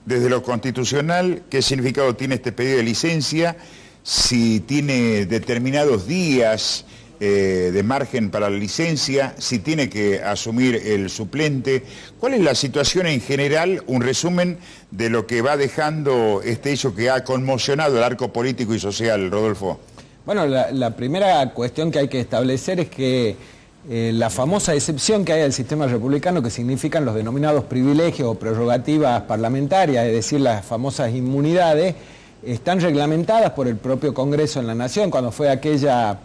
Desde lo constitucional, ¿qué significado tiene este pedido de licencia? Si tiene determinados días de margen para la licencia, si tiene que asumir el suplente. ¿Cuál es la situación en general? Un resumen de lo que va dejando este hecho que ha conmocionado el arco político y social, Rodolfo. Bueno, la primera cuestión que hay que establecer es que la famosa excepción que hay al sistema republicano, que significan los denominados privilegios o prerrogativas parlamentarias, es decir, las famosas inmunidades, están reglamentadas por el propio Congreso en la Nación. Cuando fue aquella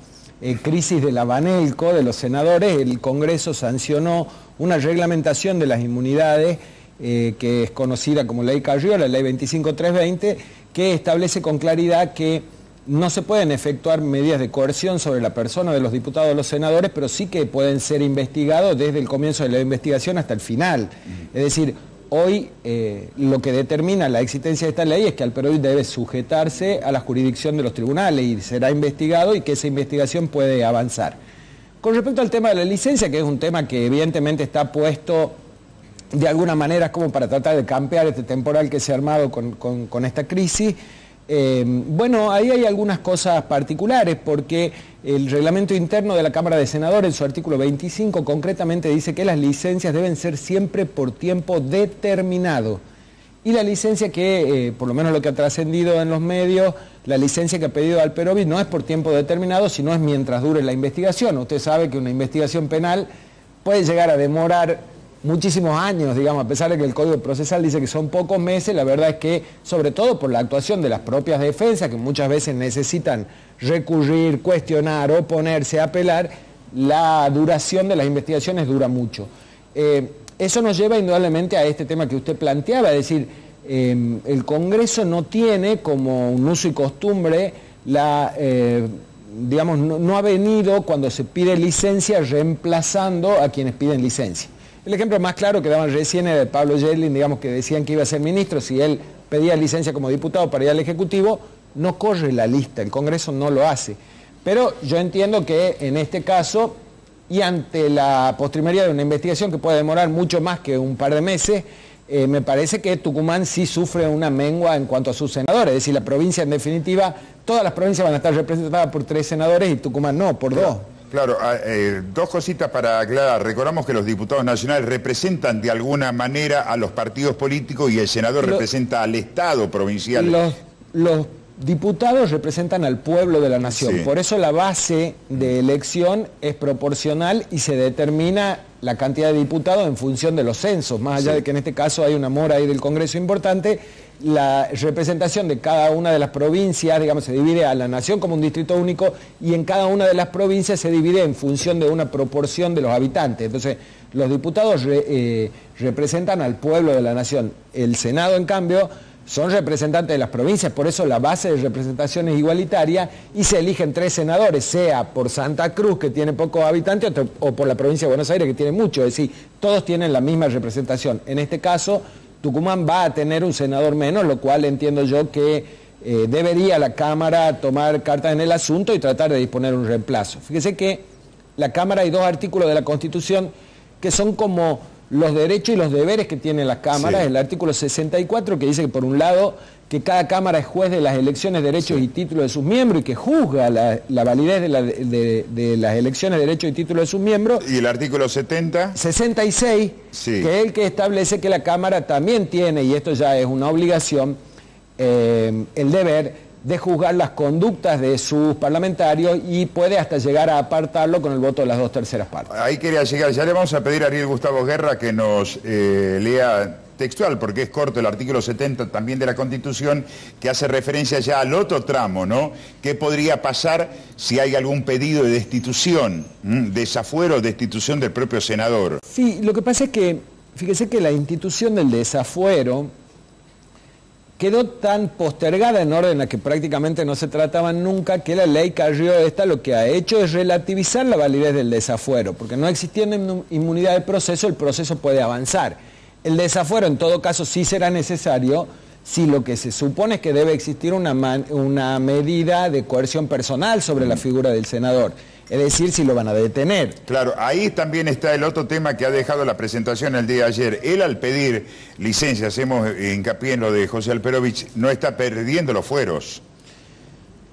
crisis de la Banelco, de los senadores, el Congreso sancionó una reglamentación de las inmunidades que es conocida como Ley Carrió, la Ley 25320, que establece con claridad que no se pueden efectuar medidas de coerción sobre la persona de los diputados o los senadores, pero sí que pueden ser investigados desde el comienzo de la investigación hasta el final. Es decir, hoy lo que determina la existencia de esta ley es que Alperovich debe sujetarse a la jurisdicción de los tribunales y será investigado y que esa investigación puede avanzar. Con respecto al tema de la licencia, que es un tema que evidentemente está puesto de alguna manera como para tratar de campear este temporal que se ha armado con esta crisis, bueno, ahí hay algunas cosas particulares porque el reglamento interno de la Cámara de Senadores, en su artículo 25, concretamente dice que las licencias deben ser siempre por tiempo determinado. Y la licencia que, por lo menos lo que ha trascendido en los medios, la licencia que ha pedido Alperovich no es por tiempo determinado, sino es mientras dure la investigación. Usted sabe que una investigación penal puede llegar a demorar muchísimos años, digamos, a pesar de que el Código Procesal dice que son pocos meses. La verdad es que, sobre todo por la actuación de las propias defensas, que muchas veces necesitan recurrir, cuestionar, oponerse, apelar, la duración de las investigaciones dura mucho. Eso nos lleva indudablemente a este tema que usted planteaba, es decir, el Congreso no tiene como un uso y costumbre digamos, no ha venido cuando se pide licencia reemplazando a quienes piden licencia. El ejemplo más claro que daban recién era de Pablo Yedlin, digamos, que decían que iba a ser ministro. Si él pedía licencia como diputado para ir al Ejecutivo, no corre la lista, el Congreso no lo hace. Pero yo entiendo que en este caso, y ante la postrimería de una investigación que puede demorar mucho más que un par de meses, me parece que Tucumán sí sufre una mengua en cuanto a sus senadores. Es decir, la provincia en definitiva, todas las provincias van a estar representadas por 3 senadores y Tucumán no, por 2. Claro, dos cositas para aclarar. Recordamos que los diputados nacionales representan de alguna manera a los partidos políticos y el senador representa al Estado provincial. Los diputados representan al pueblo de la nación. Sí. Por eso la base de elección es proporcional y se determina la cantidad de diputados en función de los censos. Más allá de que en este caso hay una mora ahí del Congreso importante, la representación de cada una de las provincias, digamos, se divide a la nación como un distrito único y en cada una de las provincias se divide en función de una proporción de los habitantes. Entonces, los diputados representan al pueblo de la nación. El Senado, en cambio, son representantes de las provincias, por eso la base de representación es igualitaria y se eligen 3 senadores, sea por Santa Cruz, que tiene pocos habitantes, o por la provincia de Buenos Aires, que tiene mucho. Es decir, todos tienen la misma representación. En este caso, Tucumán va a tener un senador menos, lo cual entiendo yo que debería la Cámara tomar cartas en el asunto y tratar de disponer un reemplazo. Fíjese que la Cámara hay 2 artículos de la Constitución que son como los derechos y los deberes que tiene la Cámara. Sí. El artículo 64 que dice que por un lado que cada Cámara es juez de las elecciones, derechos y títulos de sus miembros y que juzga la validez de las elecciones, derechos y títulos de sus miembros. ¿Y el artículo 70? 66, sí, que es el que establece que la Cámara también tiene, y esto ya es una obligación, el deber de juzgar las conductas de sus parlamentarios y puede hasta llegar a apartarlo con el voto de las 2/3 partes. Ahí quería llegar. Ya le vamos a pedir a Ariel Gustavo Guerra que nos lea textual, porque es corto el artículo 70 también de la Constitución, que hace referencia ya al otro tramo, ¿no? ¿Qué podría pasar si hay algún pedido de destitución, desafuero o destitución del propio senador? Sí, lo que pasa es que, fíjese que la institución del desafuero quedó tan postergada en orden a que prácticamente no se trataba nunca, que la ley Carrió esta lo que ha hecho es relativizar la validez del desafuero, porque no existiendo inmunidad de proceso, el proceso puede avanzar. El desafuero en todo caso sí será necesario si lo que se supone es que debe existir una medida de coerción personal sobre la figura del senador. Es decir, si lo van a detener. Claro, ahí también está el otro tema que ha dejado la presentación el día de ayer. Él, al pedir licencia, hacemos hincapié en lo de José Alperovich, no está perdiendo los fueros.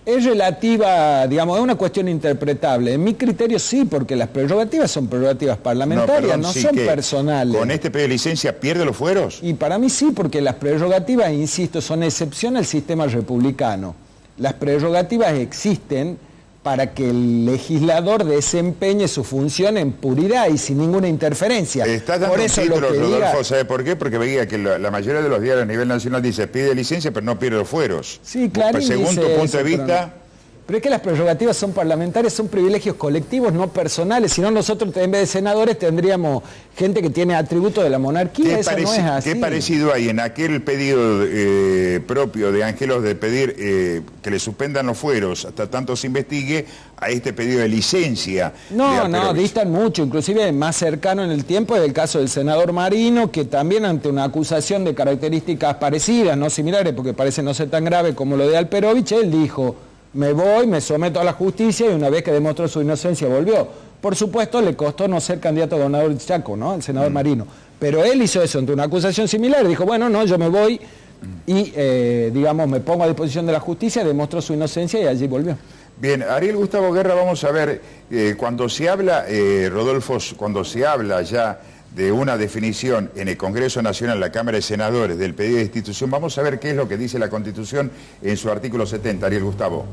Es relativa, digamos, es una cuestión interpretable. En mi criterio sí, porque las prerrogativas son prerrogativas parlamentarias, no son personales. ¿Con este pedido de licencia pierde los fueros? Y para mí sí, porque las prerrogativas, insisto, son excepción al sistema republicano. Las prerrogativas existen para que el legislador desempeñe su función en puridad y sin ninguna interferencia. Estás dando por eso un título, lo que Rodolfo, ¿sabe por qué? Porque veía que la mayoría de los diarios a nivel nacional dice pide licencia pero no pierde los fueros. Sí, claro. Según tu punto de vista... Pero es que las prerrogativas son parlamentarias, son privilegios colectivos, no personales. Si no, nosotros en vez de senadores tendríamos gente que tiene atributos de la monarquía. Eso no es así. ¿Qué parecido hay en aquel pedido propio de Angelos de pedir que le suspendan los fueros hasta tanto se investigue a este pedido de licencia? No, distan mucho. Inclusive más cercano en el tiempo es el caso del senador Marino, que también ante una acusación de características parecidas, no similares, porque parece no ser tan grave como lo de Alperovich, él dijo: me voy, me someto a la justicia, y una vez que demostró su inocencia volvió. Por supuesto, le costó no ser candidato a gobernador de Chaco, ¿no? El senador Marino. Pero él hizo eso ante una acusación similar, dijo, bueno, no, yo me voy y, digamos, me pongo a disposición de la justicia, demostró su inocencia y allí volvió. Bien, Ariel Gustavo Guerra, vamos a ver, cuando se habla, Rodolfo, cuando se habla ya de una definición en el Congreso Nacional, la Cámara de Senadores, del pedido de destitución, vamos a ver qué es lo que dice la Constitución en su artículo 70, Ariel Gustavo.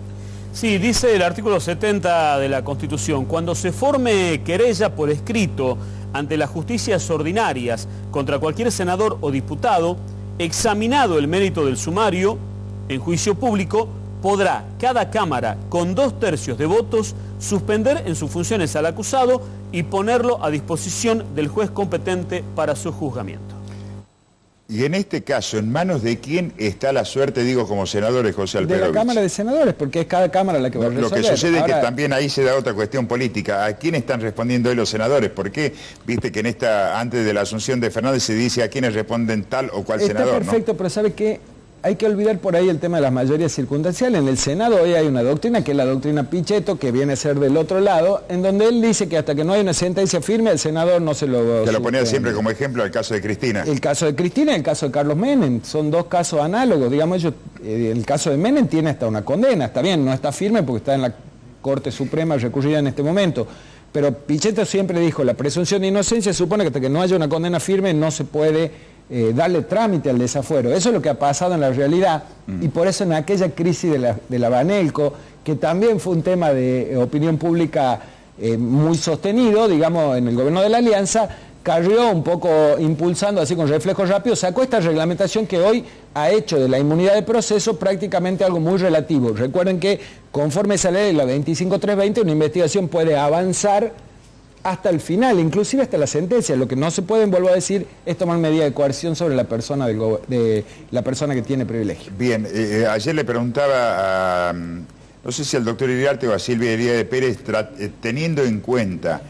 Sí, dice el artículo 70 de la Constitución: cuando se forme querella por escrito ante las justicias ordinarias contra cualquier senador o diputado, examinado el mérito del sumario en juicio público, podrá cada Cámara, con 2/3 de votos, suspender en sus funciones al acusado y ponerlo a disposición del juez competente para su juzgamiento. Y en este caso, ¿en manos de quién está la suerte, digo, como senadores, José Alperovich? De la Cámara de Senadores, porque es cada Cámara la que va a resolver. Lo que sucede es que también ahí se da otra cuestión política. ¿A quién están respondiendo hoy los senadores? ¿Por qué? Viste que antes de la asunción de Fernández se dice a quiénes responden tal o cual senador, ¿no? Está perfecto, pero ¿sabe qué? Hay que olvidar por ahí el tema de las mayorías circunstanciales. En el Senado hoy hay una doctrina, que es la doctrina Pichetto, que viene a ser del otro lado, en donde él dice que hasta que no hay una sentencia firme, el senador no se lo... Que lo ponía siempre como ejemplo el caso de Cristina. El caso de Cristina y el caso de Carlos Menem, son dos casos análogos. Digamos, el caso de Menem tiene hasta una condena, está bien, no está firme porque está en la Corte Suprema recurrida en este momento. Pero Pichetto siempre dijo, la presunción de inocencia supone que hasta que no haya una condena firme no se puede darle trámite al desafuero. Eso es lo que ha pasado en la realidad, y por eso en aquella crisis de la Banelco, que también fue un tema de opinión pública muy sostenido, digamos, en el gobierno de la Alianza, Carrió un poco impulsando así con reflejos rápidos, sacó esta reglamentación que hoy ha hecho de la inmunidad de proceso prácticamente algo muy relativo. Recuerden que conforme esa ley, la 25320, una investigación puede avanzar hasta el final, inclusive hasta la sentencia. Lo que no se puede, vuelvo a decir, es tomar medida de coerción sobre la persona de la persona que tiene privilegio. Bien, ayer le preguntaba a, no sé si al doctor Iriarte o a Silvia Elías Pérez, teniendo en cuenta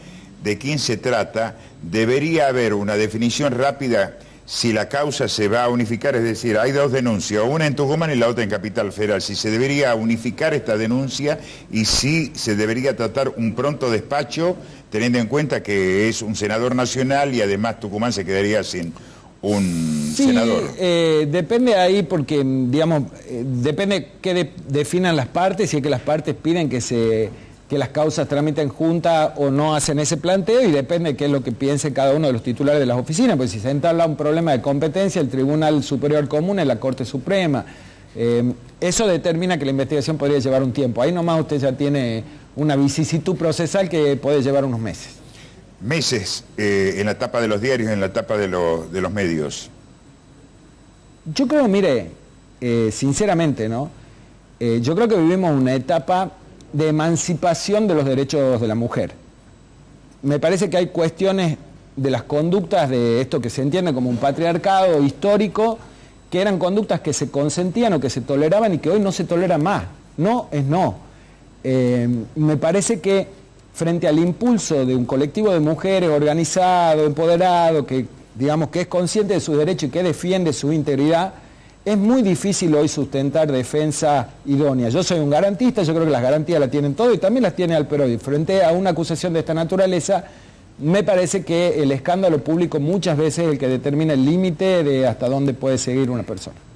de quién se trata, debería haber una definición rápida si la causa se va a unificar, es decir, hay dos denuncias, una en Tucumán y la otra en Capital Federal, si se debería unificar esta denuncia y si se debería tratar un pronto despacho, teniendo en cuenta que es un senador nacional y además Tucumán se quedaría sin un senador. Depende ahí porque, digamos, depende qué definan las partes, si es que las partes piden que las causas tramiten juntas o no hacen ese planteo, y depende de qué es lo que piense cada uno de los titulares de las oficinas, porque si se entabla un problema de competencia, el Tribunal Superior Común es la Corte Suprema. Eso determina que la investigación podría llevar un tiempo. Ahí nomás usted ya tiene una vicisitud procesal que puede llevar unos meses. Meses en la etapa de los diarios, en la etapa de los medios. Yo creo, mire, sinceramente, ¿no? Yo creo que vivimos una etapa de emancipación de los derechos de la mujer. Me parece que hay cuestiones de las conductas de esto que se entiende como un patriarcado histórico, que eran conductas que se consentían o que se toleraban y que hoy no se toleran más. No es no. Me parece que frente al impulso de un colectivo de mujeres organizado, empoderado, que digamos que es consciente de sus derechos y que defiende su integridad, es muy difícil hoy sustentar defensa idónea. Yo soy un garantista, yo creo que las garantías las tienen todos y también las tiene Alperovich. Frente a una acusación de esta naturaleza, me parece que el escándalo público muchas veces es el que determina el límite de hasta dónde puede seguir una persona.